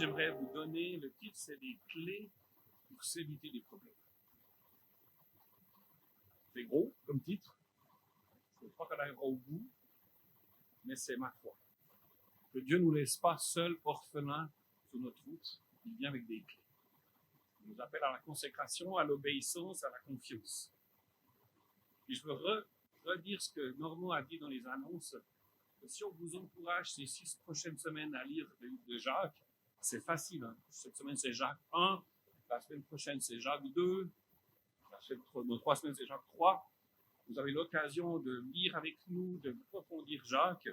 j'aimerais vous donner, le titre, c'est les clés pour s'éviter des problèmes. C'est gros comme titre. Je ne crois qu'on arrivera au bout, mais c'est ma foi. Que Dieu ne nous laisse pas seuls, orphelins, sur notre route. Il vient avec des clés. Il nous appelle à la consécration, à l'obéissance, à la confiance. Et je veux redire ce que Normand a dit dans les annonces. Que si on vous encourage ces 6 prochaines semaines à lire le livre de Jacques, c'est facile. Hein? Cette semaine, c'est Jacques 1. La semaine prochaine, c'est Jacques 2. Dans 3 semaines, c'est Jacques 3. Vous avez l'occasion de lire avec nous, de approfondir Jacques.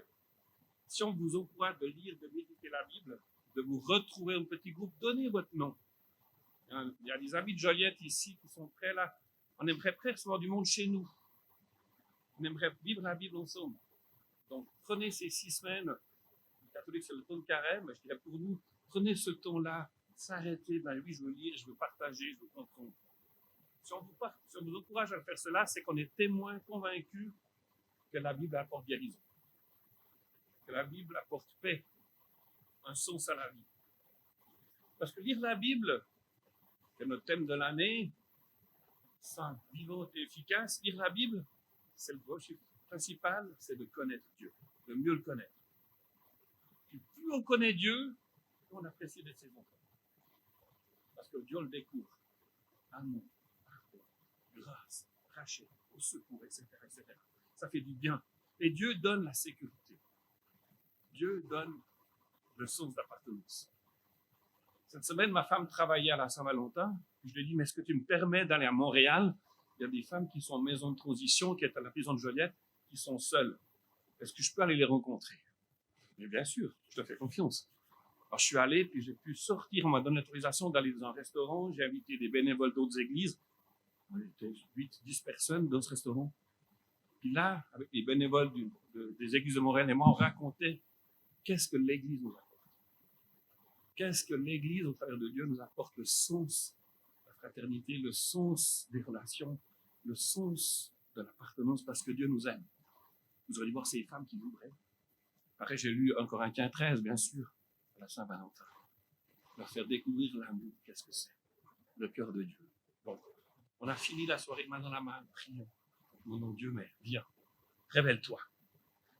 Si on vous encourage de lire, de méditer la Bible, de vous retrouver un petit groupe, donnez votre nom. Il y a des amis de Joliette ici qui sont prêts là. On aimerait recevoir du monde chez nous. On aimerait vivre la Bible ensemble. Donc, prenez ces 6 semaines. Le catholique, c'est le temps de carême. Je dirais pour nous, prenez ce temps-là, s'arrêter. Ben oui, je veux lire, je veux partager, je veux comprendre. Si on vous encourage à faire cela, c'est qu'on est témoin convaincu que la Bible apporte guérison. Que la Bible apporte paix, un sens à la vie. Parce que lire la Bible, c'est notre thème de l'année, simple, vivante et efficace, lire la Bible, c'est le objectif principal, c'est de connaître Dieu, de mieux le connaître. Et plus on connaît Dieu, plus on apprécie d'être ses enfants. Parce que Dieu le découvre. Amour, pardon, grâce, rachet, au secours, etc., etc. Ça fait du bien. Et Dieu donne la sécurité. Dieu donne le sens d'appartenance. Cette semaine, ma femme travaillait à la Saint-Valentin. Je lui ai dit, mais est-ce que tu me permets d'aller à Montréal? Il y a des femmes qui sont en maison de transition, qui est à la prison de Joliette, qui sont seules. Est-ce que je peux aller les rencontrer? Mais bien sûr, je te fais confiance. Alors, je suis allé, puis j'ai pu sortir. On m'a donné l'autorisation d'aller dans un restaurant. J'ai invité des bénévoles d'autres églises. On était 8-10 personnes dans ce restaurant. Puis là, avec les bénévoles des églises de Montréal et moi, on racontait qu'est-ce que l'Église nous apporte. Qu'est-ce que l'Église, au travers de Dieu, nous apporte le sens de la fraternité, le sens des relations, le sens de l'appartenance, parce que Dieu nous aime. Vous aurez dû voir ces femmes qui l'ouvraient. Après, j'ai lu 1 Corinthiens 13, bien sûr, à la Saint-Valentin. Leur faire découvrir l'amour, qu'est-ce que c'est, le cœur de Dieu. Bon, on a fini la soirée main dans la main, prions. Mon nom Dieu, mais viens, révèle-toi.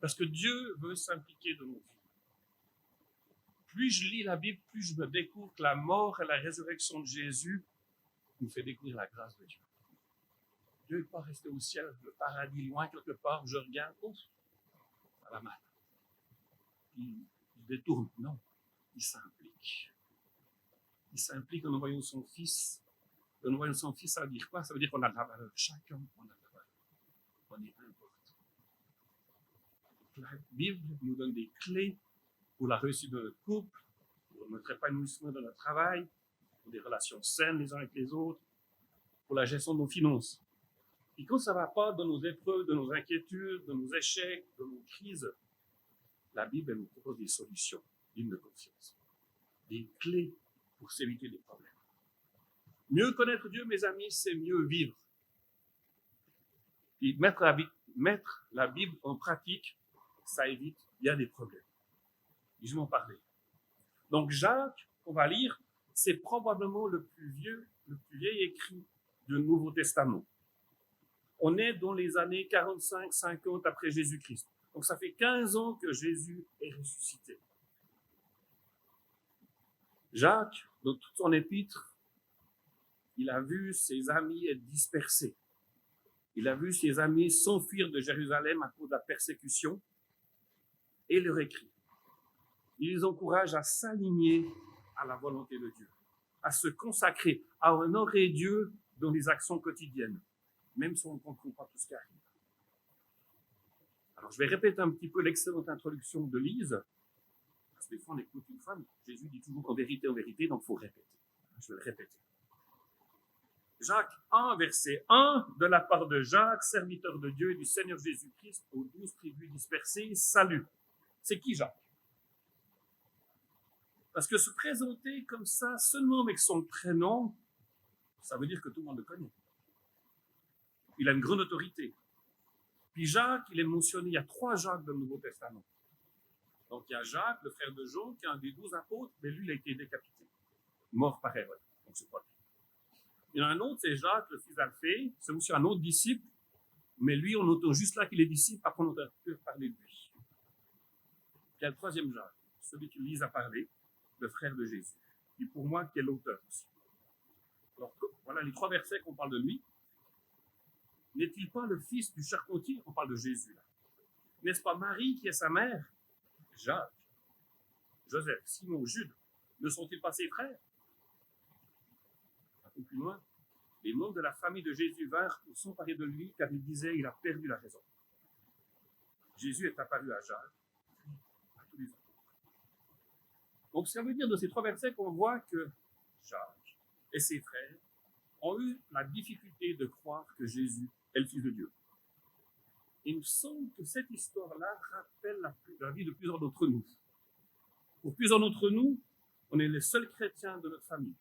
Parce que Dieu veut s'impliquer dans nos vies. Plus je lis la Bible, plus je me découvre que la mort et la résurrection de Jésus nous fait découvrir la grâce de Dieu. Dieu n'est pas resté au ciel, le paradis loin quelque part, je regarde, oh, ça va mal. Il détourne, non, il s'implique. Il s'implique en envoyant son Fils. En envoyant son Fils, ça veut dire quoi? Ça veut dire qu'on a de la valeur. Chacun, on a de la valeur. On est important. La Bible nous donne des clés pour la réussite de notre couple, pour notre épanouissement de notre travail, pour des relations saines les uns avec les autres, pour la gestion de nos finances. Et quand ça ne va pas dans nos épreuves, de nos inquiétudes, de nos échecs, de nos crises, la Bible elle nous propose des solutions dignes de confiance, des clés pour s'éviter des problèmes. Mieux connaître Dieu, mes amis, c'est mieux vivre. Et mettre la Bible en pratique, ça évite bien des problèmes. Et je vais en parler. Donc Jacques, qu'on va lire, c'est probablement le plus vieil écrit du Nouveau Testament. On est dans les années 45-50 après Jésus-Christ. Donc ça fait 15 ans que Jésus est ressuscité. Jacques, dans toute son épître, il a vu ses amis être dispersés. Il a vu ses amis s'enfuir de Jérusalem à cause de la persécution et leur écrit. Il les encourage à s'aligner à la volonté de Dieu, à se consacrer, à honorer Dieu dans les actions quotidiennes, même si on ne comprend pas tout ce qui arrive. Alors, je vais répéter un petit peu l'excellente introduction de Lise, parce que des fois, on écoute une femme. Jésus dit toujours en vérité, donc il faut répéter. Je vais le répéter. Jacques 1, verset 1, de la part de Jacques, serviteur de Dieu et du Seigneur Jésus-Christ, aux 12 tribus dispersées, salut. C'est qui Jacques? Parce que se présenter comme ça, seulement avec son prénom, ça veut dire que tout le monde le connaît. Il a une grande autorité. Puis Jacques, il est mentionné, il y a 3 Jacques dans le Nouveau Testament. Donc, il y a Jacques, le frère de Jean, qui est un des 12 apôtres, mais lui, il a été décapité, mort par Hérode. Donc, c'est pas lui. Il y en a un autre, c'est Jacques, le fils d'Alphée. C'est aussi un autre disciple, mais lui, on entend juste là qu'il est disciple, après on entend plus parler de lui. Puis il y a le troisième Jacques, celui qui Lise a parlé, le frère de Jésus, qui pour moi, qui est l'auteur aussi. Alors, voilà les 3 versets qu'on parle de lui. N'est-il pas le fils du charpentier? On parle de Jésus, là. N'est-ce pas Marie qui est sa mère? Jacques, Joseph, Simon, Jude, ne sont-ils pas ses frères? Un peu plus loin, les membres de la famille de Jésus vinrent pour s'emparer de lui, car ils disaient il a perdu la raison. Jésus est apparu à Jacques, puis à tous les autres. Donc, ça veut dire dans ces 3 versets qu'on voit que Jacques et ses frères ont eu la difficulté de croire que Jésus est le Fils de Dieu. Il me semble que cette histoire-là rappelle la vie de plusieurs d'entre nous. Pour plusieurs d'entre nous, on est les seuls chrétiens de notre famille.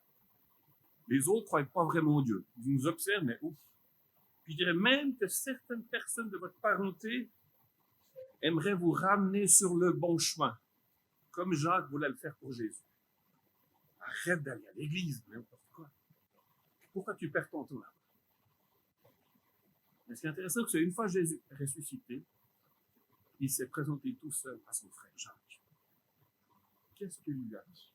Les autres ne croient pas vraiment en Dieu. Ils nous observent, mais ouf. Puis je dirais même que certaines personnes de votre parenté aimeraient vous ramener sur le bon chemin, comme Jacques voulait le faire pour Jésus. Arrête d'aller à l'église, n'importe quoi. Pourquoi tu perds ton temps là? Mais ce qui est intéressant, c'est qu'une fois Jésus ressuscité, il s'est présenté tout seul à son frère Jacques. Qu'est-ce qu'il lui a dit?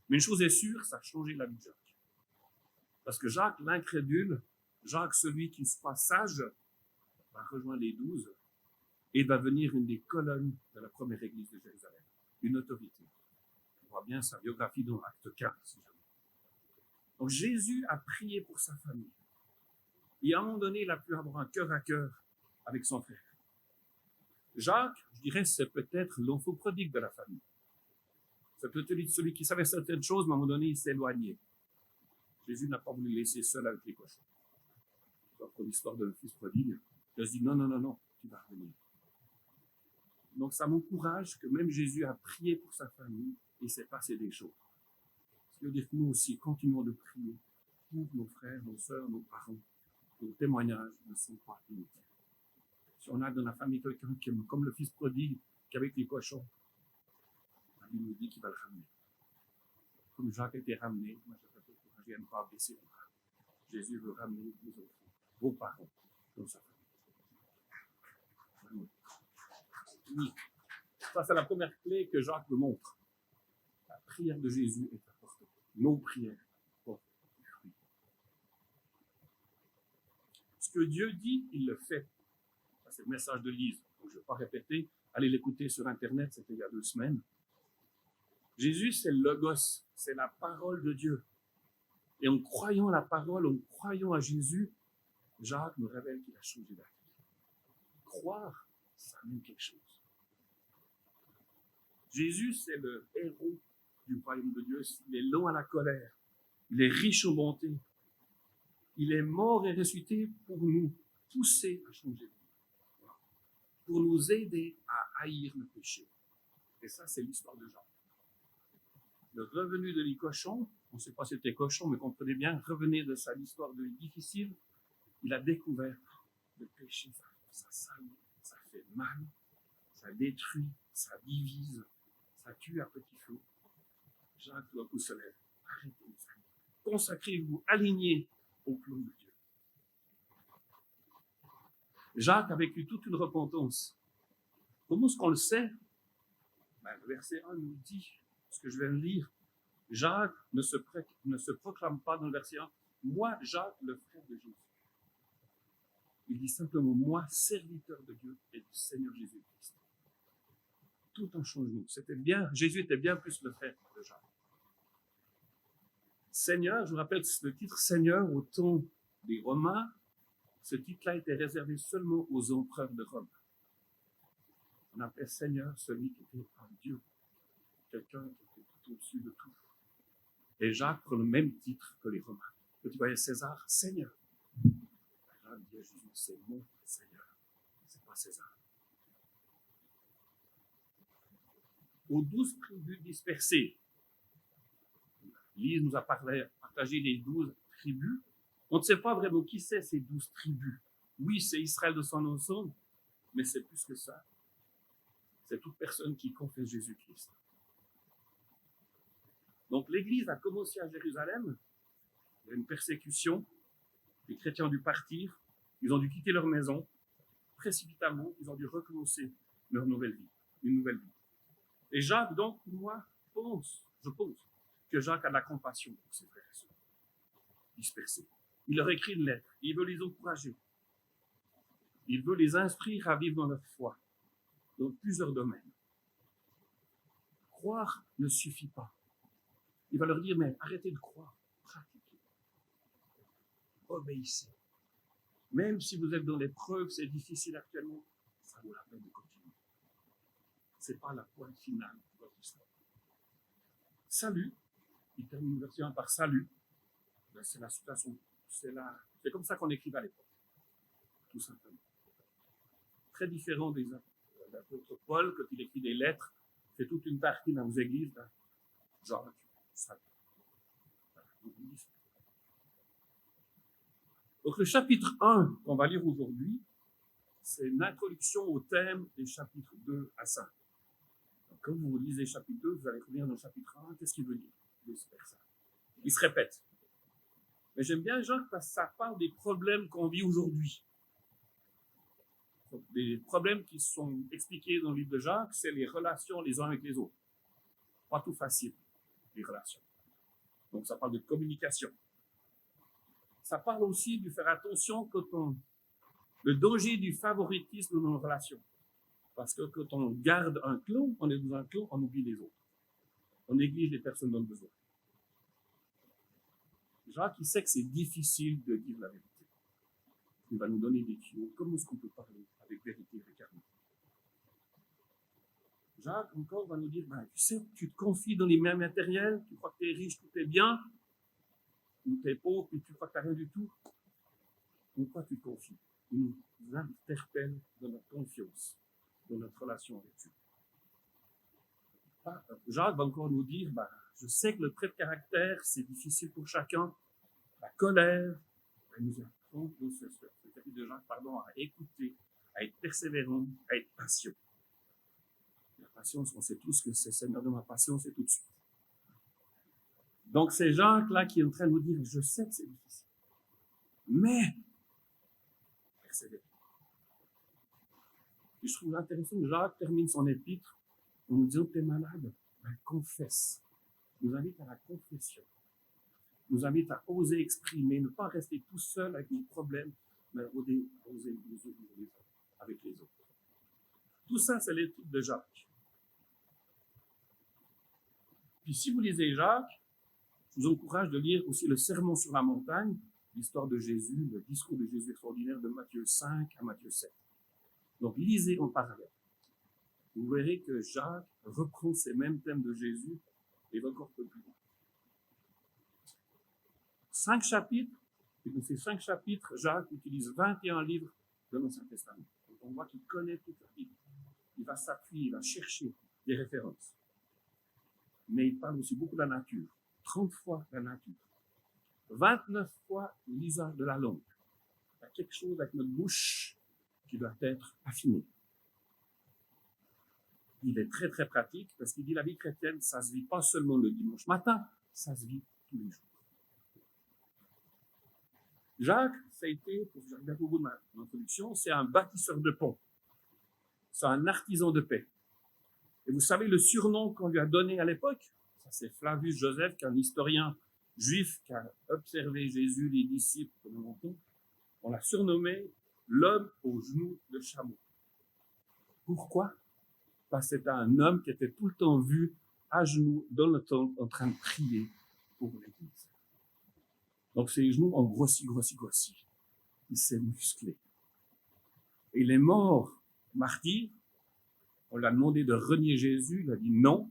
Mais une chose est sûre, ça a changé la vie de Jacques. Parce que Jacques, l'incrédule, Jacques, celui qui se croit sage, va rejoindre les 12 et va venir une des colonnes de la première église de Jérusalem. Une autorité. On voit bien sa biographie dans Acte 15, si jamais. Donc Jésus a prié pour sa famille. Et à un moment donné, il a pu avoir un cœur à cœur avec son frère. Jacques, je dirais, c'est peut-être l'enfant prodigue de la famille. C'est peut-être celui qui savait certaines choses, mais à un moment donné, il s'est éloigné. Jésus n'a pas voulu le laisser seul avec les cochons. Pour l'histoire de le fils prodigue, il a dit non, tu vas revenir. Donc ça m'encourage que même Jésus a prié pour sa famille et il s'est passé des choses. Ce qui veut dire que nous aussi, continuons de prier pour nos frères, nos sœurs, nos parents. Nos témoignages ne sont pas inutiles. Si on a dans la famille quelqu'un qui est comme le fils prodigue, qui est avec les cochons, la Bible nous dit qu'il va le ramener. Comme Jacques a été ramené, moi je ne viens pas baisser les bras. Jésus veut ramener vos enfants, vos parents, dans sa famille. Oui. Ça, c'est la première clé que Jacques nous montre. La prière de Jésus est importante. Nos prières portent du fruit. Ce que Dieu dit, il le fait. Ça, c'est le message de Lise. Donc, je ne vais pas répéter. Allez l'écouter sur Internet, c'était il y a 2 semaines. Jésus, c'est le Logos, c'est la parole de Dieu. Et en croyant la parole, en croyant à Jésus, Jacques nous révèle qu'il a changé d'avis. Croire, ça amène quelque chose. Jésus, c'est le héros du royaume de Dieu. Il est lent à la colère. Il est riche en bonté. Il est mort et ressuscité pour nous pousser à changer de vie. Pour nous aider à haïr le péché. Et ça, c'est l'histoire de Jacques. Le revenu de les cochons, on ne sait pas si c'était cochon, mais comprenez bien, revenir de sa histoire de vie difficile, il a découvert le péché, ça salit, ça fait mal, ça détruit, ça divise, ça tue à petit feu. Jacques, tout à coup, se lève. Arrêtez, mes amis. Consacrez-vous, alignez au plan de Dieu. Jacques a vécu toute une repentance. Comment est-ce qu'on le sait? Le verset 1 nous dit, ce que je viens de lire, Jacques ne se proclame pas dans le verset 1, moi, Jacques, le frère de Jésus. Il dit simplement, moi, serviteur de Dieu et du Seigneur Jésus-Christ. Tout un changement. Jésus était bien plus le frère de Jacques. Seigneur, je vous rappelle que le titre Seigneur au temps des Romains, ce titre-là était réservé seulement aux empereurs de Rome. On appelait Seigneur celui qui était un Dieu, quelqu'un qui était tout au-dessus de tout. Et Jacques prend le même titre que les Romains. Quand tu voyais César, Seigneur. Jacques dit à Jésus, c'est mon Seigneur, c'est pas César. Aux 12 tribus dispersées, Lise nous a partagé les 12 tribus. On ne sait pas vraiment qui c'est ces 12 tribus. Oui, c'est Israël de son ensemble, mais c'est plus que ça. C'est toute personne qui confesse Jésus-Christ. Donc l'Église a commencé à Jérusalem, il y a une persécution, les chrétiens ont dû partir, ils ont dû quitter leur maison, précipitamment, ils ont dû recommencer leur nouvelle vie, une nouvelle vie. Et Jacques, donc, moi, je pense que Jacques a de la compassion pour ses frères et sœurs dispersés. Il leur écrit une lettre, il veut les encourager, il veut les instruire à vivre dans leur foi, dans plusieurs domaines. Croire ne suffit pas. Il va leur dire, mais arrêtez de croire, pratiquez, obéissez. Même si vous êtes dans l'épreuve, c'est difficile actuellement, ça vaut la peine de continuer. Ce n'est pas la pointe finale de votre histoire. Salut, il termine le verset 1 par salut. Ben, c'est la situation, c'est comme ça qu'on écrivait à l'époque, tout simplement. Très différent des apôtres Paul, quand il écrit des lettres, c'est toute une partie dans les églises, genre, salut. Donc le chapitre 1 qu'on va lire aujourd'hui, c'est une introduction au thème des chapitres 2 à 5. Donc, quand vous lisez chapitre 2, vous allez revenir dans le chapitre 1, qu'est-ce qu'il veut dire? Il se répète. Mais j'aime bien Jacques parce que ça parle des problèmes qu'on vit aujourd'hui. Donc, des problèmes qui sont expliqués dans le livre de Jacques, c'est les relations les uns avec les autres. Pas tout facile, les relations. Donc ça parle de communication. Ça parle aussi de faire attention le danger du favoritisme dans nos relations. Parce que quand on garde un clan, on est dans un clan, on oublie les autres. On néglige les personnes dans le besoin. Jacques, il sait que c'est difficile de dire la vérité. Il va nous donner des tuyaux. Comment est-ce qu'on peut parler avec vérité et carrément? Jacques, encore, va nous dire, tu sais, tu te confies dans les mêmes matériels, tu crois que tu es riche, tout est bien, ou tu es pauvre, et tu crois que tu n'as rien du tout. Pourquoi tu te confies? Il nous interpelle dans notre confiance, dans notre relation avec Dieu. Jacques va encore nous dire, je sais que le trait de caractère, c'est difficile pour chacun. La colère, il nous apprend dans ce chapitre de Jacques, à écouter, à être persévérant, à être patient. La patience, on sait tous que c'est Seigneur de ma patience et tout de suite. Donc c'est Jacques là qui est en train de nous dire, je sais que c'est difficile, mais persévérez. Et je trouve intéressant que Jacques termine son épître en nous disant, t'es malade, confesse. Il nous invite à la confession. Il nous invite à oser exprimer, ne pas rester tout seul avec nos problèmes, mais oser les ouvrir avec les autres. Tout ça, c'est l'étude de Jacques. Puis si vous lisez Jacques, je vous encourage de lire aussi le Sermon sur la montagne, l'histoire de Jésus, le discours de Jésus extraordinaire de Matthieu 5 à Matthieu 7. Donc lisez en parallèle. Vous verrez que Jacques reprend ces mêmes thèmes de Jésus et va encore plus loin. 5 chapitres, et dans ces 5 chapitres, Jacques utilise 21 livres de l'Ancien Testament. Donc on voit qu'il connaît toute la Bible. Il va s'appuyer, il va chercher des références. Mais il parle aussi beaucoup de la nature. 30 fois la nature. 29 fois l'usage de la langue. Il y a quelque chose avec notre bouche qui doit être affiné. Il est très très pratique parce qu'il dit la vie chrétienne, ça se vit pas seulement le dimanche matin, ça se vit tous les jours. Jacques, ça a été, pour que j'arrive au bout de mon introduction, c'est un bâtisseur de ponts. C'est un artisan de paix. Et vous savez le surnom qu'on lui a donné à l'époque? Ça, c'est Flavius Joseph, qui est un historien juif qui a observé Jésus, les disciples pendant longtemps. On l'a surnommé l'homme aux genoux de chameau. Pourquoi? Parce que c'était un homme qui était tout le temps vu à genoux dans le temple en train de prier pour l'Église. Donc ses genoux ont grossi. Il s'est musclé. Et il est mort martyr. On lui a demandé de renier Jésus. Il a dit non.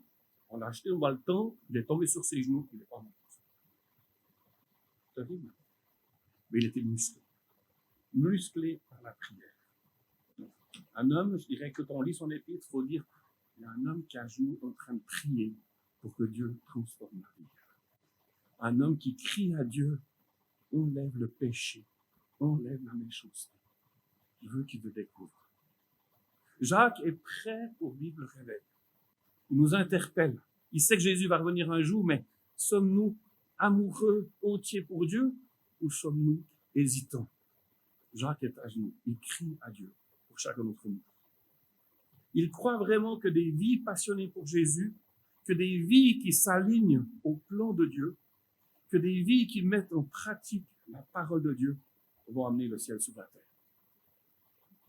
On l'a acheté dans le temple. Il est tombé sur ses genoux. Il n'est pas mort. C'est terrible. Mais il était musclé. Musclé par la prière. Un homme, je dirais que quand on lit son épître, il faut dire, il y a un homme qui est à genoux en train de prier pour que Dieu transforme la vie. Un homme qui crie à Dieu, enlève le péché, enlève la méchanceté. Je veux qu'il te découvre. Jacques est prêt pour vivre le réveil. Il nous interpelle. Il sait que Jésus va revenir un jour, mais sommes-nous amoureux, entiers pour Dieu, ou sommes-nous hésitants? Jacques est à genoux. Il crie à Dieu pour chacun d'entre nous. Il croit vraiment que des vies passionnées pour Jésus, que des vies qui s'alignent au plan de Dieu, que des vies qui mettent en pratique la parole de Dieu vont amener le ciel sur la terre.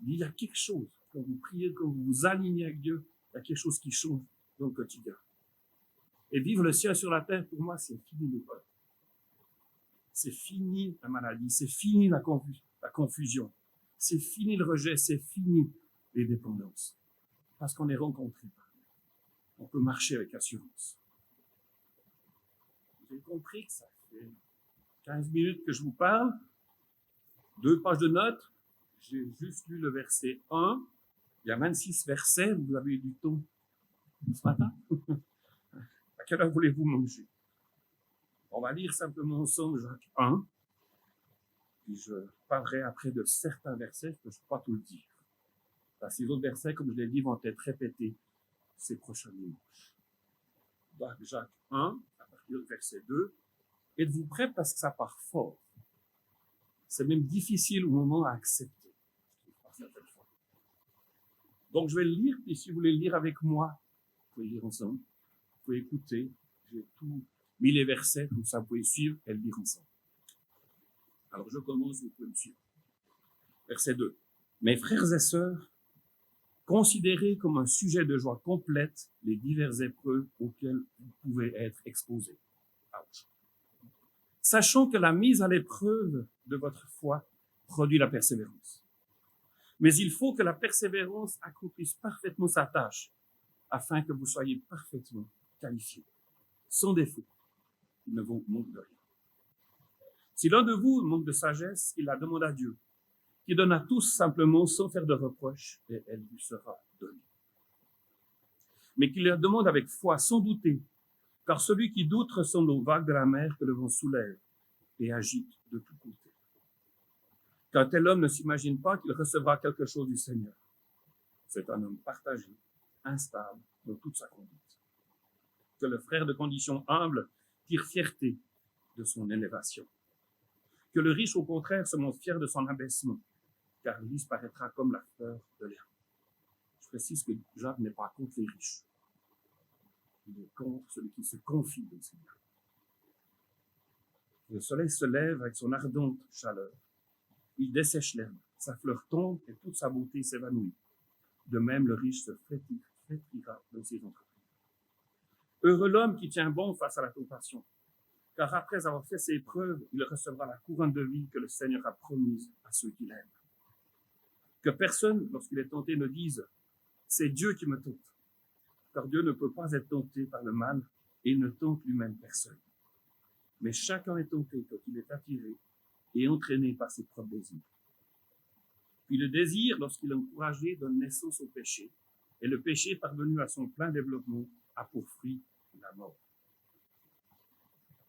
Il y a quelque chose, quand vous priez, quand vous vous alignez avec Dieu, il y a quelque chose qui change dans le quotidien. Et vivre le ciel sur la terre, pour moi, c'est fini le peur. C'est fini la maladie, c'est fini la confusion, c'est fini le rejet, c'est fini les dépendances. Parce qu'on est rencontré par Dieu. On peut marcher avec assurance. Vous avez compris que ça fait 15 minutes que je vous parle, 2 pages de notes, j'ai juste lu le verset 1, il y a 26 versets, vous avez eu du temps ce matin. À quelle heure voulez-vous manger? On va lire simplement ensemble Jacques 1, puis je parlerai après de certains versets, je ne peux pas tout le dire. Parce que les autres versets, comme je l'ai dit, vont être répétés ces prochains dimanches. Donc Jacques 1, à partir du verset 2, êtes-vous prêts parce que ça part fort? C'est même difficile au moment à accepter. Donc je vais le lire, et si vous voulez le lire avec moi, vous pouvez lire ensemble, vous pouvez écouter, j'ai tout mis les versets, comme ça vous pouvez suivre et le lire ensemble. Alors je commence, vous pouvez me suivre. Verset 2. Mes frères et sœurs, considérez comme un sujet de joie complète les diverses épreuves auxquelles vous pouvez être exposés. Ouch. Sachant que la mise à l'épreuve de votre foi produit la persévérance. Mais il faut que la persévérance accomplisse parfaitement sa tâche, afin que vous soyez parfaitement qualifiés, sans défaut. Il ne vous manque de rien. Si l'un de vous manque de sagesse, il la demande à Dieu, qui donne à tous simplement sans faire de reproches, et elle lui sera donnée. Mais qu'il la demande avec foi, sans douter, car celui qui doute ressemble aux vagues de la mer que le vent soulève et agite de tous côtés. Qu'un tel homme ne s'imagine pas qu'il recevra quelque chose du Seigneur. C'est un homme partagé, instable dans toute sa conduite. Que le frère de condition humble tire fierté de son élévation. Que le riche, au contraire, se montre fier de son abaissement, car lui paraîtra comme la fleur de l'herbe. Je précise que Jacques n'est pas contre les riches. Il est contre celui qui se confie au Seigneur. Le soleil se lève avec son ardente chaleur. Il dessèche l'herbe, sa fleur tombe et toute sa beauté s'évanouit. De même, le riche se flétrira dans ses entreprises. Heureux l'homme qui tient bon face à la tentation, car après avoir fait ses preuves, il recevra la couronne de vie que le Seigneur a promise à ceux qui l'aiment. Que personne, lorsqu'il est tenté, ne dise « c'est Dieu qui me tente », car Dieu ne peut pas être tenté par le mal et il ne tente lui-même personne. Mais chacun est tenté quand il est attiré et entraîné par ses propres désirs. Puis le désir, lorsqu'il est encouragé, donne naissance au péché, et le péché, parvenu à son plein développement, a pour fruit la mort.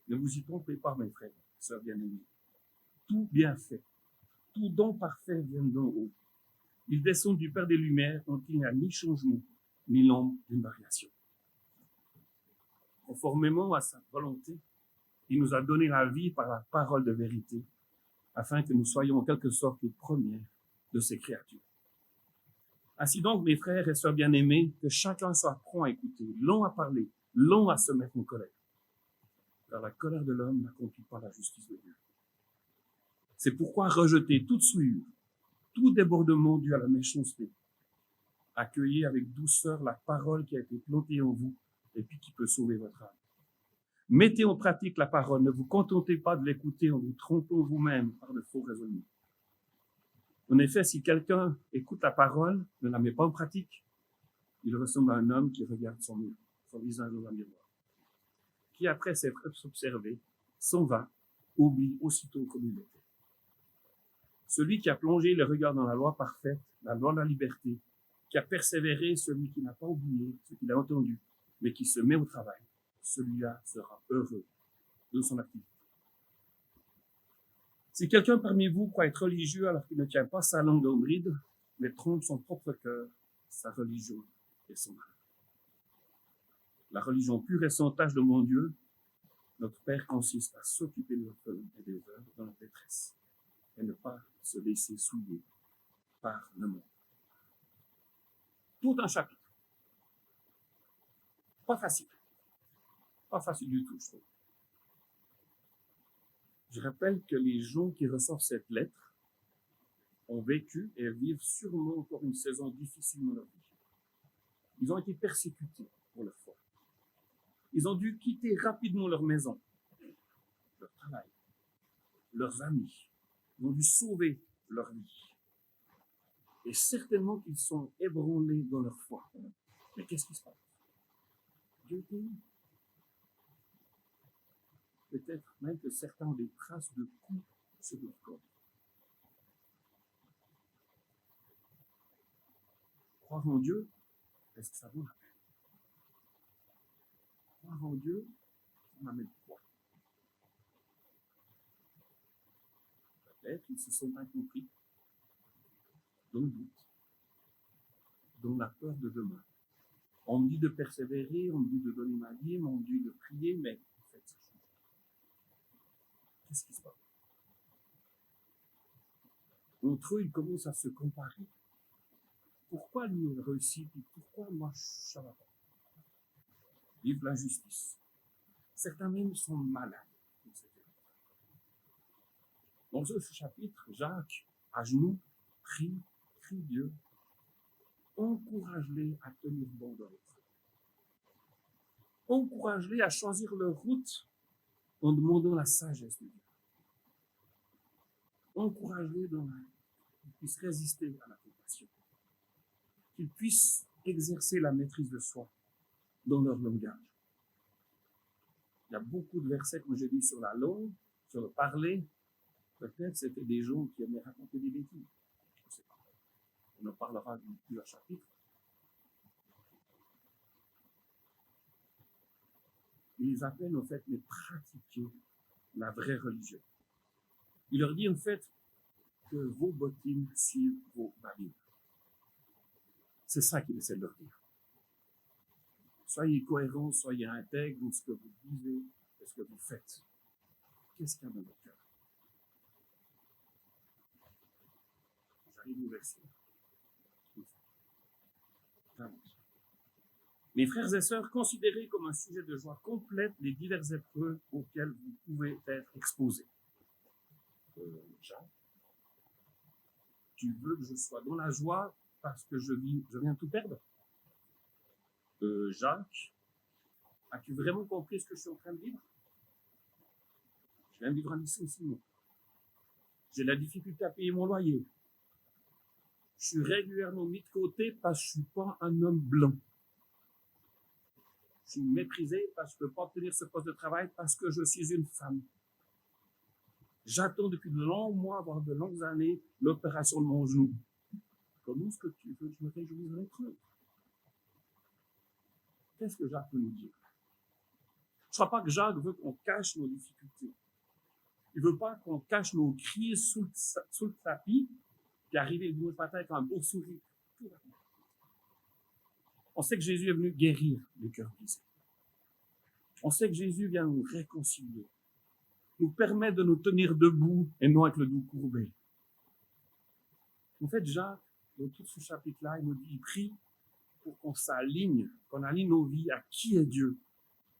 Ne vous y trompez pas, mes frères, sœurs bien-aimés. Tout bienfait, tout don parfait vient d'en haut. Il descend du Père des Lumières, dont il n'y a ni changement, ni l'ombre d'une variation. Conformément à sa volonté, il nous a donné la vie par la parole de vérité, afin que nous soyons en quelque sorte les premiers de ces créatures. Ainsi donc, mes frères et sœurs bien-aimés, que chacun soit prompt à écouter, long à parler, long à se mettre en colère. Car la colère de l'homme n'accomplit pas la justice de Dieu. C'est pourquoi rejetez toute souillure, tout débordement dû à la méchanceté. Accueillez avec douceur la parole qui a été plantée en vous et puis qui peut sauver votre âme. Mettez en pratique la parole, ne vous contentez pas de l'écouter en vous trompant vous-même par de faux raisonnements. En effet, si quelqu'un écoute la parole, ne la met pas en pratique, il ressemble à un homme qui regarde son visage dans un miroir, qui après s'être observé, s'en va, oublie aussitôt comme il était. Celui qui a plongé le regard dans la loi parfaite, la loi de la liberté, qui a persévéré, celui qui n'a pas oublié ce qu'il a entendu, mais qui se met au travail, celui-là sera heureux de son activité. Si quelqu'un parmi vous croit être religieux alors qu'il ne tient pas sa langue en bride, mais trompe son propre cœur, sa religion et son âme. La religion pure et sans tache de mon Dieu, notre Père, consiste à s'occuper de l'orphelin et des veuves dans leur détresse et ne pas se laisser souiller par le monde. Tout un chapitre. Pas facile. Pas facile du tout, je trouve. Je rappelle que les gens qui reçoivent cette lettre ont vécu et vivent sûrement encore une saison difficile dans leur vie. Ils ont été persécutés pour leur foi. Ils ont dû quitter rapidement leur maison, leur travail, leurs amis. Ils ont dû sauver leur vie. Et certainement qu'ils sont ébranlés dans leur foi. Mais qu'est-ce qui se passe? Dieu est béni. Peut-être même que certains ont des traces de coups sur leur corps. Croire en Dieu, est-ce que ça vaut la peine? Croire en Dieu, ça m'amène quoi? Peut-être qu'ils se sont incompris, dans le doute, dans la peur de demain. On me dit de persévérer, on me dit de donner ma vie, on me dit de prier, mais en fait, ça change. Qu'est-ce qui se passe? Entre eux, ils commencent à se comparer. Pourquoi lui il réussit, et pourquoi moi ça va pas? Vive l'injustice. Certains même sont malades. Dans ce chapitre, Jacques, à genoux, prie Dieu, encourage-les à tenir bon dans leur foi. Encourage-les à choisir leur route en demandant la sagesse de Dieu. Encourage-les qu'ils puissent résister à la tentation. Qu'ils puissent exercer la maîtrise de soi dans leur langage. Il y a beaucoup de versets, comme j'ai dit, sur la langue, sur le parler. Peut-être c'était des gens qui aimaient raconter des bêtises. Je ne sais pas. On en parlera dans plusieurs chapitres. Il les appelle en fait à pratiquer la vraie religion. Il leur dit en fait que vos bottines suivent vos babines. C'est ça qu'il essaie de leur dire. Soyez cohérents, soyez intègres dans ce que vous vivez et ce que vous faites. Qu'est-ce qu'il y a dans votre cœur? J'arrive au verset. Mes frères et sœurs, considérez comme un sujet de joie complète les diverses épreuves auxquelles vous pouvez être exposés. Jacques, tu veux que je sois dans la joie parce que je viens tout perdre? Jacques, as-tu vraiment compris ce que je suis en train de vivre? Je viens de vivre un licenciement. J'ai la difficulté à payer mon loyer. Je suis régulièrement mis de côté parce que je ne suis pas un homme blanc. Je suis méprisé parce que je ne peux pas obtenir ce poste de travail parce que je suis une femme. J'attends depuis de longs mois, voire de longues années, l'opération de mon genou. Comment est-ce que tu veux que je me réjouisse de l'être? Qu'est-ce que Jacques veut nous dire? Je ne crois pas que Jacques veut qu'on cache nos difficultés. Il ne veut pas qu'on cache nos cris sous le tapis, puis arriver le dimanche matin avec un beau sourire. Tout va bien. On sait que Jésus est venu guérir les cœurs brisés. On sait que Jésus vient nous réconcilier, nous permettre de nous tenir debout et non avec le dos courbé. En fait, Jacques, dans tout ce chapitre-là, il nous dit, il prie pour qu'on s'aligne, qu'on aligne nos vies à qui est Dieu,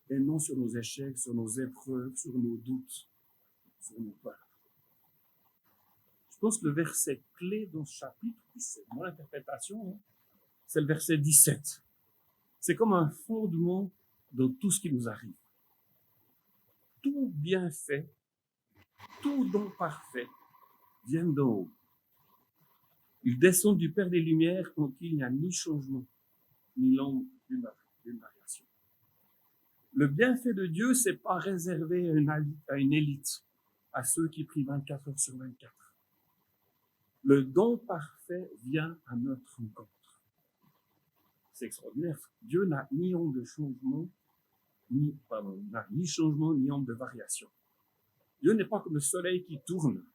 et non sur nos échecs, sur nos épreuves, sur nos doutes, sur nos peurs. Je pense que le verset clé dans ce chapitre, c'est mon interprétation, c'est le verset 17. C'est comme un fondement dans tout ce qui nous arrive. Tout bienfait, tout don parfait viennent d'en haut. Ils descendent du Père des Lumières en qui il n'y a ni changement, ni l'ombre d'une variation. Le bienfait de Dieu, c'est pas réservé à une élite, à ceux qui prient 24 heures sur 24. Le don parfait vient à notre rencontre. C'est extraordinaire. Dieu n'a ni ombre de changement, n'a ni changement, ni ombre de variation. Dieu n'est pas comme le soleil qui tourne.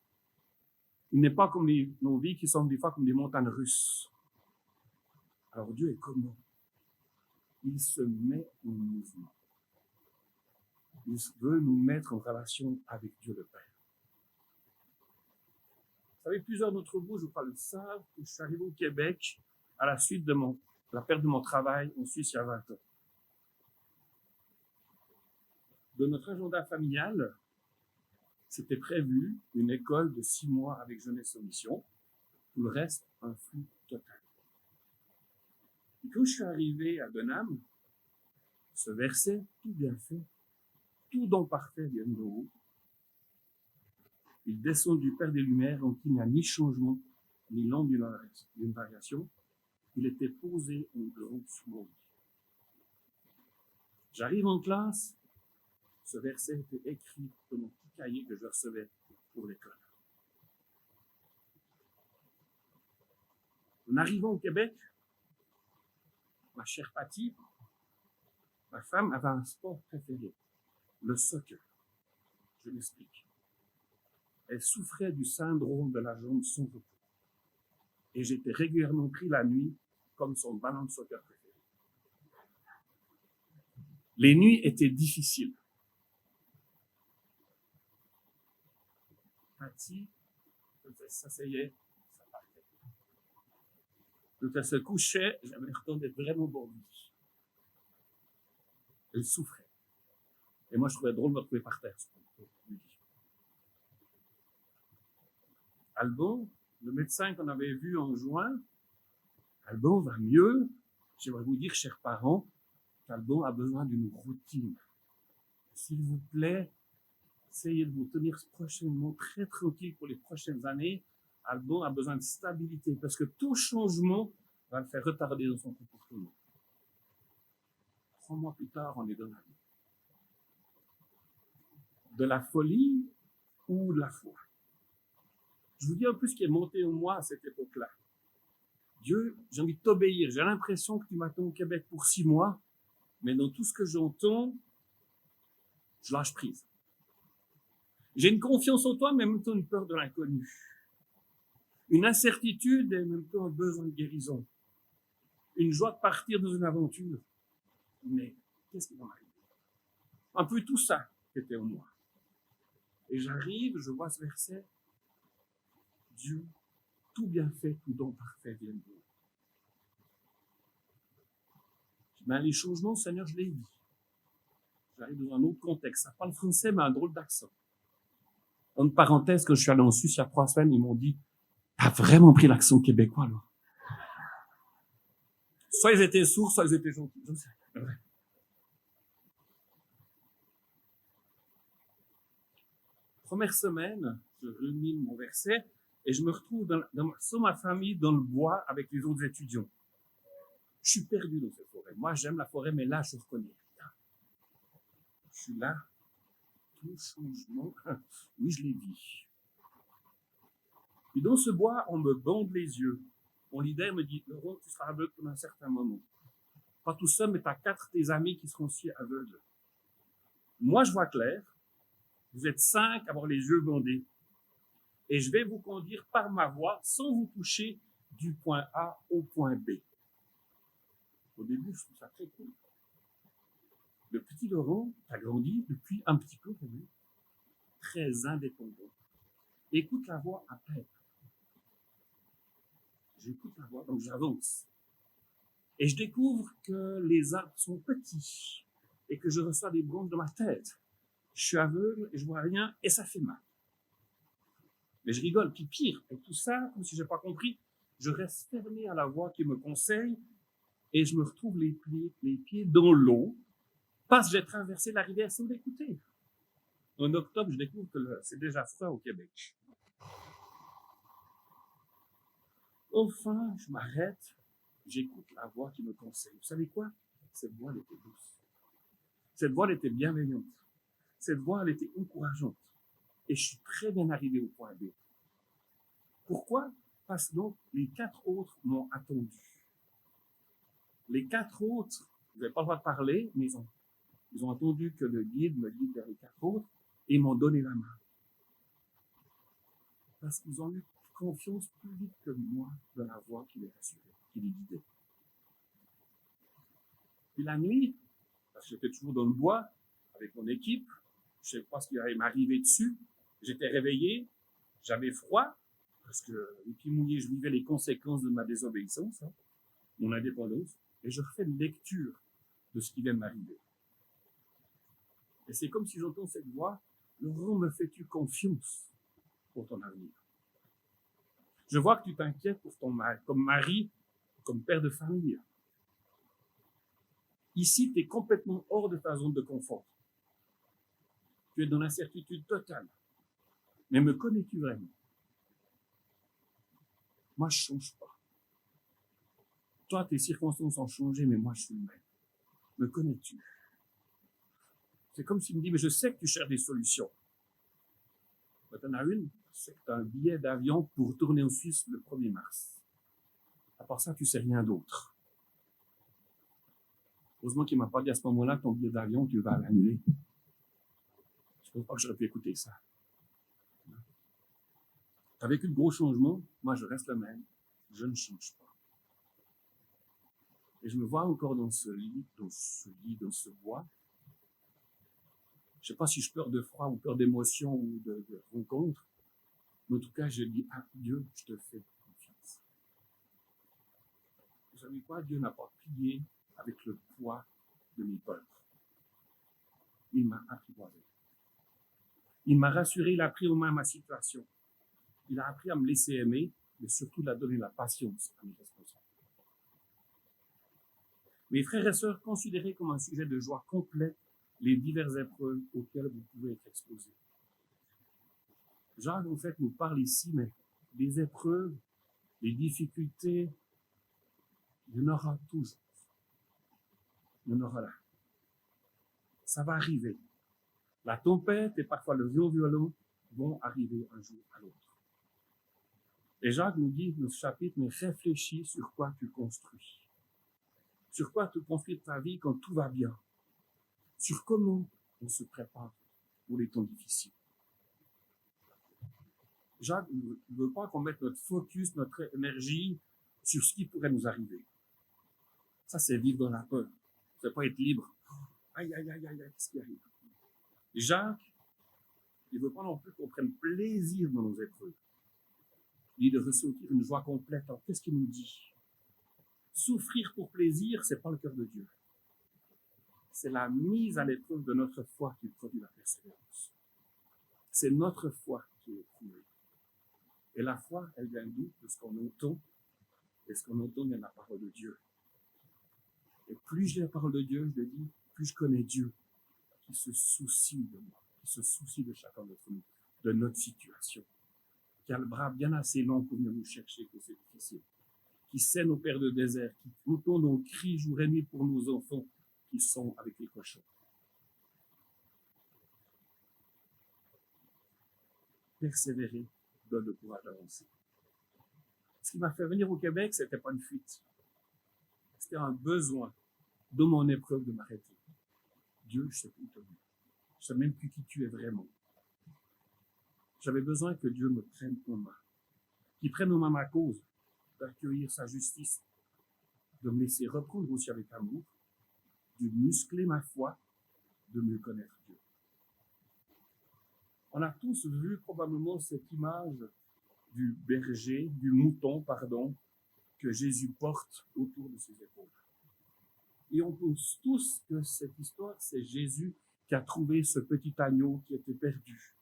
Il n'est pas comme nos vies qui sont des fois comme des montagnes russes. Alors Dieu est comment? Il se met en mouvement. Il veut nous mettre en relation avec Dieu le Père. Vous savez, plusieurs d'entre vous, je crois, le savent, que je suis arrivé au Québec à la suite de la perte de mon travail en Suisse il y a 20 ans. De notre agenda familial, c'était prévu une école de 6 mois avec Jeunesse en Mission. Tout le reste, un flou total. Et quand je suis arrivé à Benham, ce verset, tout bien fait, tout don parfait vient de haut. Il descend du Père des Lumières en qui il n'y a ni changement, ni l'ombre d'une variation. Il était posé en grand sous mon lit. J'arrive en classe, ce verset était écrit dans mon petit cahier que je recevais pour l'école. En arrivant au Québec, ma chère Patty, ma femme avait un sport préféré, le soccer. Je m'explique. Elle souffrait du syndrome de la jambe sans repos. Et j'étais régulièrement pris la nuit comme son ballon de soccer préféré. Les nuits étaient difficiles. Patty, quand elle s'asseyait, ça partait. Quand elle se couchait, j'avais l'impression d'être vraiment bordée. Elle souffrait. Et moi, je trouvais drôle de me retrouver par terre. Alban, le médecin qu'on avait vu en juin, Alban va mieux. J'aimerais vous dire, chers parents, qu'Alban a besoin d'une routine. S'il vous plaît, essayez de vous tenir prochainement très tranquille pour les prochaines années. Alban a besoin de stabilité parce que tout changement va le faire retarder dans son comportement. 3 mois plus tard, on est dans la vie. De la folie ou de la foi. Je vous dis un peu ce qui est monté en moi à cette époque-là. Dieu, j'ai envie de t'obéir. J'ai l'impression que tu m'attends au Québec pour 6 mois, mais dans tout ce que j'entends, je lâche prise. J'ai une confiance en toi, mais en même temps une peur de l'inconnu. Une incertitude et en même temps un besoin de guérison. Une joie de partir dans une aventure. Mais qu'est-ce qui va m'arriver? Un peu tout ça qui était en moi. Et j'arrive, je vois ce verset. Dieu, tout bien fait, tout don parfait vient de vous. Ben, les changements, Seigneur, je l'ai dit. J'arrive dans un autre contexte. Ça parle français, mais un drôle d'accent. En parenthèse, quand je suis allé en Suisse il y a 3 semaines, ils m'ont dit, t'as vraiment pris l'accent québécois, là. Soit ils étaient sourds, soit ils étaient gentils. Je sais. Ouais. Première semaine, je rumine mon verset et je me retrouve sur ma famille dans le bois avec les autres étudiants. Je suis perdu dans cette forêt. Moi, j'aime la forêt, mais là, je reconnais rien. Je suis là. Tout changement. Oui, je l'ai dit. Et dans ce bois, on me bande les yeux. Mon leader me dit, Laurent, tu seras aveugle pendant un certain moment. Pas tout seul, mais tu as 4 de tes amis qui seront aussi aveugles. Moi, je vois clair. Vous êtes 5 à avoir les yeux bandés. Et je vais vous conduire par ma voix sans vous toucher du point A au point B. Au début, je trouve ça très cool. Le petit Laurent a grandi depuis un petit peu, très indépendant. Écoute la voix à peine. J'écoute la voix, donc j'avance. Et je découvre que les arbres sont petits et que je reçois des branches dans ma tête. Je suis aveugle et je vois rien et ça fait mal. Mais je rigole, puis pire, et tout ça, comme si je n'ai pas compris, je reste fermé à la voix qui me conseille et je me retrouve les pieds dans l'eau parce que j'ai traversé la rivière sans l'écouter. En octobre, je découvre que c'est déjà froid au Québec. Enfin, je m'arrête, j'écoute la voix qui me conseille. Vous savez quoi? Cette voix, elle était douce. Cette voix, elle était bienveillante. Cette voix, elle était encourageante. Et je suis très bien arrivé au point B. Pourquoi? Parce que donc, les 4 autres m'ont attendu. Les 4 autres, vous n'avez pas le droit de parler, mais ils ont attendu que le guide me guide vers les 4 autres et m'ont donné la main. Parce qu'ils ont eu confiance plus vite que moi dans la voie qui les rassurait, qui les guidait. Puis la nuit, parce que j'étais toujours dans le bois avec mon équipe, je ne sais pas ce qui allait m'arriver dessus. J'étais réveillé, j'avais froid, parce que les pieds mouillés, je vivais les conséquences de ma désobéissance, hein, mon indépendance, et je refais une lecture de ce qui vient de m'arriver. Et c'est comme si j'entends cette voix, Laurent, me fais-tu confiance pour ton avenir? Je vois que tu t'inquiètes pour ton mari, comme mari, comme père de famille. Ici, tu es complètement hors de ta zone de confort. Tu es dans l'incertitude totale. Mais me connais-tu vraiment? Moi, je ne change pas. Toi, tes circonstances ont changé, mais moi, je suis le même. Me connais-tu? C'est comme s'il me dit, mais je sais que tu cherches des solutions. Tu en as une, c'est que tu as un billet d'avion pour tourner en Suisse le 1er mars. À part ça, tu ne sais rien d'autre. Heureusement qu'il ne m'a pas dit à ce moment-là que ton billet d'avion, tu vas l'annuler. Je ne pense pas que j'aurais pu écouter ça. Tu as vécu de gros changements, moi je reste le même. Je ne change pas. Et je me vois encore dans ce lit, dans ce bois. Je ne sais pas si je peur de froid ou peur d'émotion ou de rencontre. Mais en tout cas, je dis, ah Dieu, je te fais confiance. Vous savez quoi? Dieu n'a pas plié avec le poids de mes peurs. Il m'a apprivoisé. Il m'a rassuré, il a pris en main ma situation. Il a appris à me laisser aimer, mais surtout il a donné la patience à mes responsables. Mes frères et sœurs, considérez comme un sujet de joie complète les diverses épreuves auxquelles vous pouvez être exposés. Jacques, en fait, nous parle ici, mais les épreuves, les difficultés, il y en aura toujours. Il y en aura là. Ça va arriver. La tempête et parfois le vent violent vont arriver un jour à l'autre. Et Jacques nous dit dans ce chapitre, mais réfléchis sur quoi tu construis. Sur quoi tu construis ta vie quand tout va bien. Sur comment on se prépare pour les temps difficiles. Jacques ne veut pas qu'on mette notre focus, notre énergie sur ce qui pourrait nous arriver. Ça, c'est vivre dans la peur. C'est pas être libre. Aïe, aïe, aïe, aïe, qu'est-ce qui arrive? Jacques, il ne veut pas non plus qu'on prenne plaisir dans nos épreuves. Il dit de ressentir une joie complète. Alors, qu'est-ce qu'il nous dit? Souffrir pour plaisir, c'est pas le cœur de Dieu. C'est la mise à l'épreuve de notre foi qui produit la persévérance. C'est notre foi qui est éprouvée. Et la foi, elle vient d'où? De ce qu'on entend. Et ce qu'on entend vient de la parole de Dieu. Et plus j'ai la parole de Dieu, je le dis, plus je connais Dieu qui se soucie de moi, qui se soucie de chacun d'entre nous, de notre situation, qui a le bras bien assez long pour venir nous chercher quand c'est difficile, qui sait nos pères de désert, qui entend nos cris jour et nuit pour nos enfants qui sont avec les cochons. Persévérer donne le courage d'avancer. Ce qui m'a fait venir au Québec, c'était pas une fuite. C'était un besoin de mon épreuve de m'arrêter. Dieu, je sais plus où tu es. Je sais même plus qui tu es vraiment. J'avais besoin que Dieu me prenne en main. Qu'il prenne en main ma cause, d'accueillir sa justice, de me laisser reprendre aussi avec amour, de muscler ma foi, de mieux connaître Dieu. On a tous vu probablement cette image du berger, du mouton, que Jésus porte autour de ses épaules. Et on pense tous que cette histoire, c'est Jésus qui a trouvé ce petit agneau qui était perdu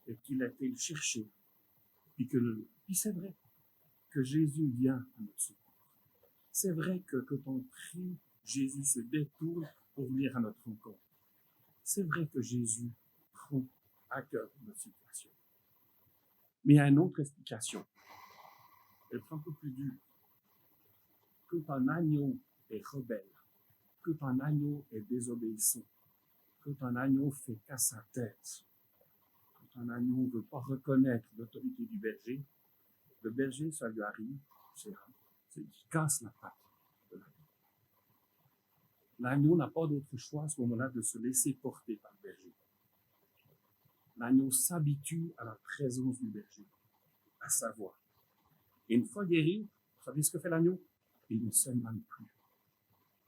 et qu'il a été le chercher. Puis c'est vrai que Jésus vient à notre secours. C'est vrai que quand on prie, Jésus se détourne pour venir à notre rencontre. C'est vrai que Jésus prend à cœur notre situation. Mais il y a une autre explication. Elle est un peu plus dure. Quand un agneau est rebelle, quand un agneau est désobéissant, quand un agneau fait qu'à sa tête, quand un agneau ne veut pas reconnaître l'autorité du berger, le berger, ça lui arrive, c'est qu'il casse la patte de l'agneau. L'agneau n'a pas d'autre choix à ce moment-là de se laisser porter par le berger. L'agneau s'habitue à la présence du berger, à sa voix. Et une fois guéri, vous savez ce que fait l'agneau? Il ne s'éloigne plus.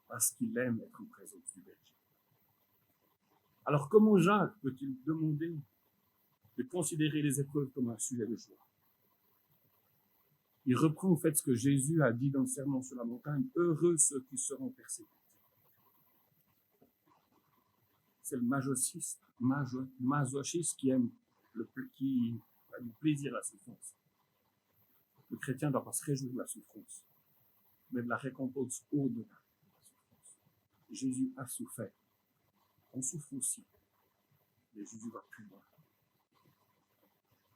parce qu'il aime être en présence du berger. Alors comment Jacques peut-il demander de considérer les épreuves comme un sujet de joie? Il reprend en fait ce que Jésus a dit dans le Sermon sur la montagne, « Heureux ceux qui seront persécutés ». C'est le masochisme qui aime qui a du plaisir à la souffrance. Le chrétien ne doit pas se réjouir de la souffrance, mais de la récompense au-delà de la souffrance. Jésus a souffert. On souffre aussi, mais Jésus va plus loin.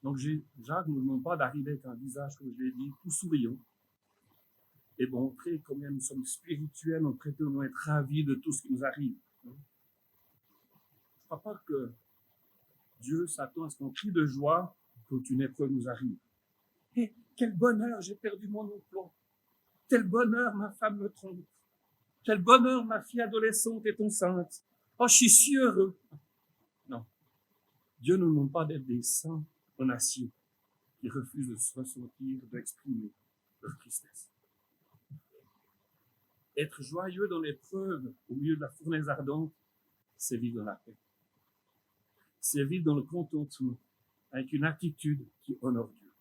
Donc Jacques ne nous demande pas d'arriver avec un visage, comme je l'ai dit, tout souriant, et montrer combien nous sommes spirituels, on prétend être ravis de tout ce qui nous arrive. Je ne crois pas que Dieu s'attend à ce qu'on crie de joie quand une épreuve nous arrive. Hey, quel bonheur, j'ai perdu mon emploi. Quel bonheur, ma femme me trompe. Quel bonheur, ma fille adolescente est enceinte. Oh, je suis si heureux. Non. Dieu ne nous demande pas d'être des saints en acier qui refusent de se ressentir, d'exprimer leur tristesse. Être joyeux dans l'épreuve, au milieu de la fournaise ardente, c'est vivre dans la paix. C'est vivre dans le contentement, avec une attitude qui honore Dieu.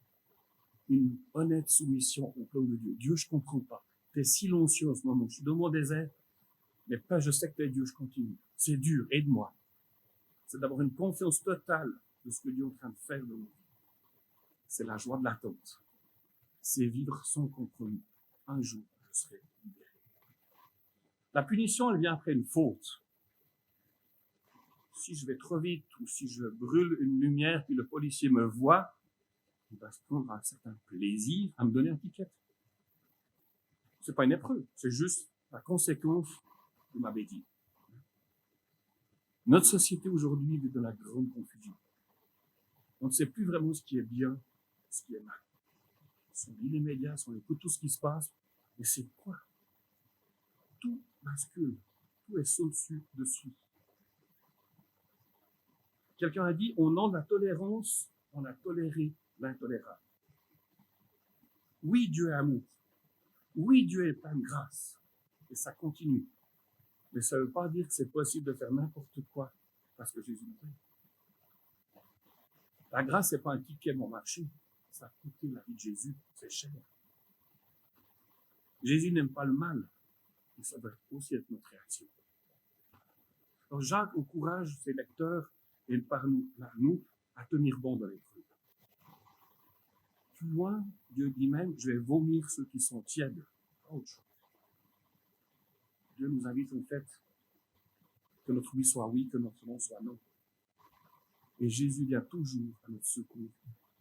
Une honnête soumission au plan de Dieu. Dieu, je ne comprends pas. Tu es silencieux en ce moment. Je suis dans mon désert, mais pas je sais que tu es Dieu, je continue. C'est dur, aide-moi. C'est d'avoir une confiance totale de ce que Dieu est en train de faire dans nos vies. C'est la joie de l'attente. C'est vivre sans compromis. Un jour, je serai libéré. La punition, elle vient après une faute. Si je vais trop vite ou si je brûle une lumière puis le policier me voit, il va se prendre un certain plaisir à me donner un ticket. C'est pas une épreuve, c'est juste la conséquence de ma bêtise. Notre société aujourd'hui vit dans la grande confusion. On ne sait plus vraiment ce qui est bien, ce qui est mal. On lit les médias, on écoute tout ce qui se passe, mais c'est quoi? Tout bascule, tout est dessus. Quelqu'un a dit, au nom de la tolérance, on a toléré l'intolérable. Oui, Dieu est amour. Oui, Dieu est plein de grâce. Et ça continue. Mais ça ne veut pas dire que c'est possible de faire n'importe quoi parce que Jésus nous aime. La grâce, ce n'est pas un ticket bon marché. Ça a coûté la vie de Jésus. C'est cher. Jésus n'aime pas le mal. Et ça doit aussi être notre réaction. Alors Jacques encourage ses lecteurs et par nous à tenir bon dans l'épreuve. Plus loin, Dieu dit même, je vais vomir ceux qui sont tièdes. Ouch. Dieu nous invite en fait que notre oui soit oui, que notre non soit non. Et Jésus vient toujours à notre secours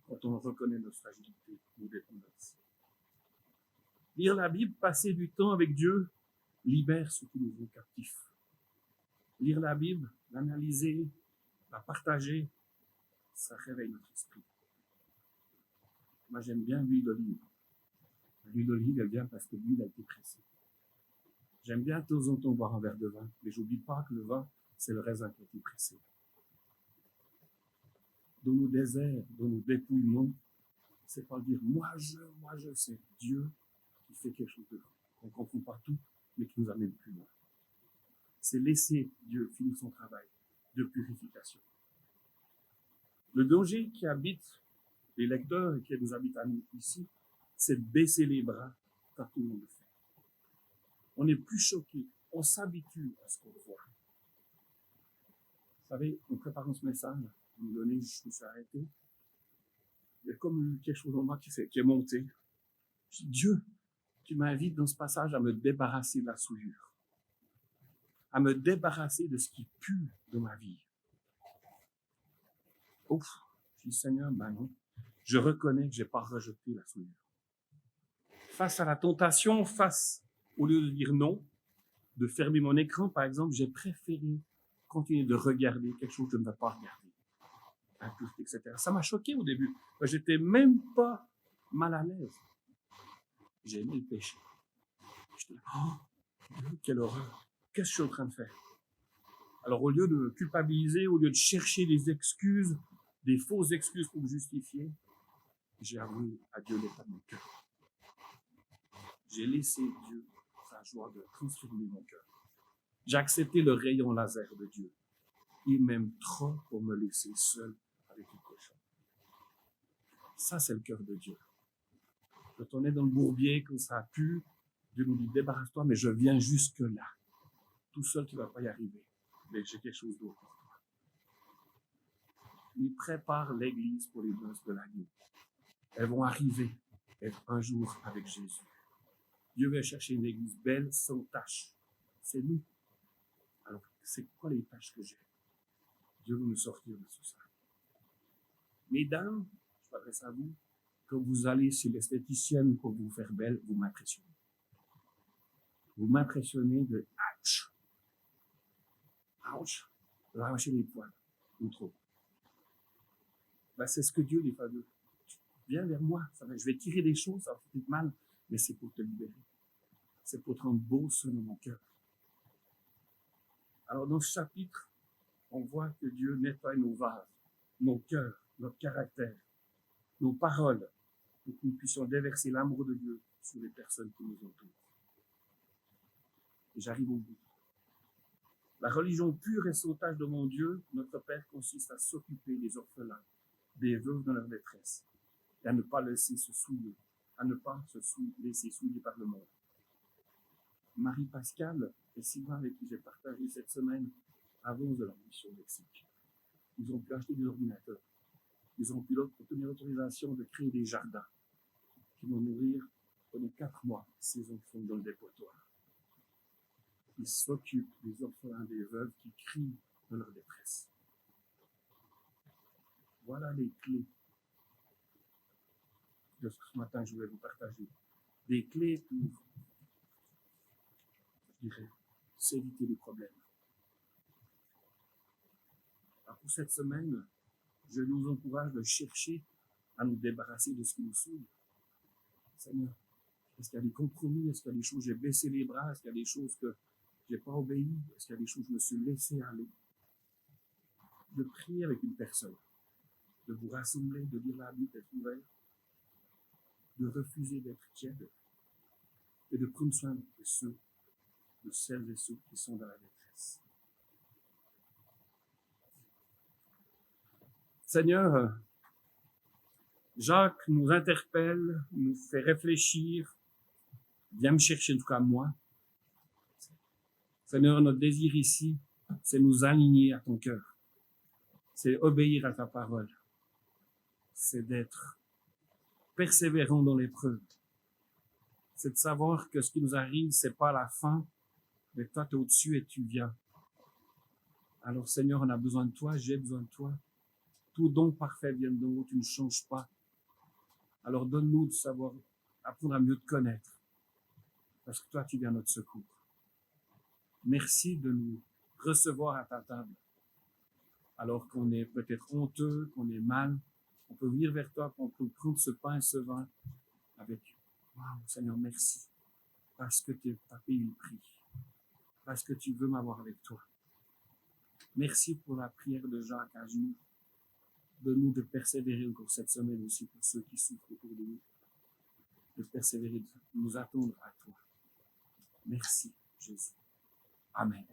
quand on reconnaît notre fragilité, nos dépendances. Lire la Bible, passer du temps avec Dieu, libère ceux qui nous ont captifs. Lire la Bible, l'analyser, la partager, ça réveille notre esprit. Moi, j'aime bien l'huile d'olive. L'huile d'olive, elle vient parce que l'huile a été pressée. J'aime bien de temps en temps boire un verre de vin, mais j'oublie pas que le vin, c'est le raisin qui a été pressé. Dans nos déserts, dans nos dépouillements, c'est pas dire moi je, c'est Dieu qui fait quelque chose de grand. On ne comprend pas tout, mais qui nous amène plus loin. C'est laisser Dieu finir son travail de purification. Le danger qui habite les lecteurs et qui nous habite à nous ici, c'est de baisser les bras quand tout le monde le fait. On n'est plus choqué, on s'habitue à ce qu'on voit. Vous savez, en préparant ce message, à un moment donné, je me suis arrêté. Il y a comme quelque chose en moi qui est monté. Je dis, Dieu, tu m'invites dans ce passage à me débarrasser de la souillure, à me débarrasser de ce qui pue dans ma vie. Ouf, je dis, Seigneur, ben non, je reconnais que je n'ai pas rejeté la souillure. Face à la tentation, au lieu de dire non, de fermer mon écran, par exemple, j'ai préféré continuer de regarder quelque chose que je ne veux pas regarder. Etc. Ça m'a choqué au début. J'étais même pas mal à l'aise. J'ai aimé le péché. J'étais là, oh, quelle horreur. Qu'est-ce que je suis en train de faire? Alors, au lieu de culpabiliser, au lieu de chercher des excuses, des fausses excuses pour me justifier, j'ai avoué à Dieu l'état de mon cœur. J'ai laissé Dieu sa joie de transformer mon cœur. J'ai accepté le rayon laser de Dieu. Il m'aime trop pour me laisser seul avec une cochon. Ça, c'est le cœur de Dieu. Quand on est dans le bourbier, quand ça pue, Dieu nous dit, débarrasse-toi, mais je viens jusque là. Tout seul, tu ne vas pas y arriver. Mais j'ai quelque chose d'autre pour toi. Il prépare l'Église pour les noces de l'agneau. Elles vont arriver un jour avec Jésus. Dieu veut chercher une Église belle, sans tache. C'est nous. Alors, c'est quoi les tâches que j'ai? Dieu veut nous sortir de tout ça. Mesdames, je m'adresse à vous, quand vous allez chez l'esthéticienne pour vous faire belle, vous m'impressionnez. Vous m'impressionnez de ouch. Ouch. Vous arrachez les poils. Ou trop. Ben, c'est ce que Dieu dit, fameux. Viens vers moi. Je vais tirer des choses, ça va faire mal, mais c'est pour te libérer. C'est pour te rendre beau selon mon cœur. Alors, dans ce chapitre, on voit que Dieu nettoie nos vases, nos cœurs, notre caractère, nos paroles, pour que nous puissions déverser l'amour de Dieu sur les personnes qui nous entourent. Et j'arrive au bout. La religion pure et sautage de mon Dieu, notre Père, consiste à s'occuper des orphelins, des veuves dans leur détresse, et à ne pas laisser se souiller, à ne pas laisser souiller par le monde. Marie-Pascale et Sylvain, avec qui j'ai partagé cette semaine, avancent de leur mission au Mexique. Ils ont pu acheter des ordinateurs. Ils ont pu obtenir l'autorisation de créer des jardins qui vont nourrir pendant 4 mois ces enfants dans le dépotoir. Ils s'occupent des orphelins, des veuves qui crient dans leur détresse. Voilà les clés de ce matin que je voulais vous partager. Des clés pour, je dirais, s'éviter les problèmes. Alors pour cette semaine, je nous encourage de chercher à nous débarrasser de ce qui nous souille. Seigneur, est-ce qu'il y a des compromis? Est-ce qu'il y a des choses où j'ai baissé les bras? Est-ce qu'il y a des choses que je n'ai pas obéi? Est-ce qu'il y a des choses où je me suis laissé aller? De prier avec une personne, de vous rassembler, de lire la Bible, d'être ouvert, de refuser d'être tiède et de prendre soin de celles et ceux qui sont dans la détresse. Seigneur, Jacques nous interpelle, nous fait réfléchir, viens me chercher en tout cas moi. Seigneur, notre désir ici, c'est nous aligner à ton cœur. C'est obéir à ta parole. C'est d'être persévérant dans l'épreuve. C'est de savoir que ce qui nous arrive, c'est pas la fin, mais toi, tu es au-dessus et tu viens. Alors, Seigneur, on a besoin de toi, j'ai besoin de toi. Tout don parfait vient de nous, tu ne changes pas. Alors, donne-nous de savoir, apprendre à mieux te connaître. Parce que toi, tu viens à notre secours. Merci de nous recevoir à ta table. Alors qu'on est peut-être honteux, qu'on est mal, on peut venir vers toi, on peut prendre ce pain et ce vin avec « Wow, Seigneur, merci, parce que tu as payé le prix, parce que tu veux m'avoir avec toi. » Merci pour la prière de Jacques à genoux. Donne-nous de persévérer encore cette semaine aussi pour ceux qui souffrent autour de nous. De persévérer, de nous attendre à toi. Merci, Jésus. Amen.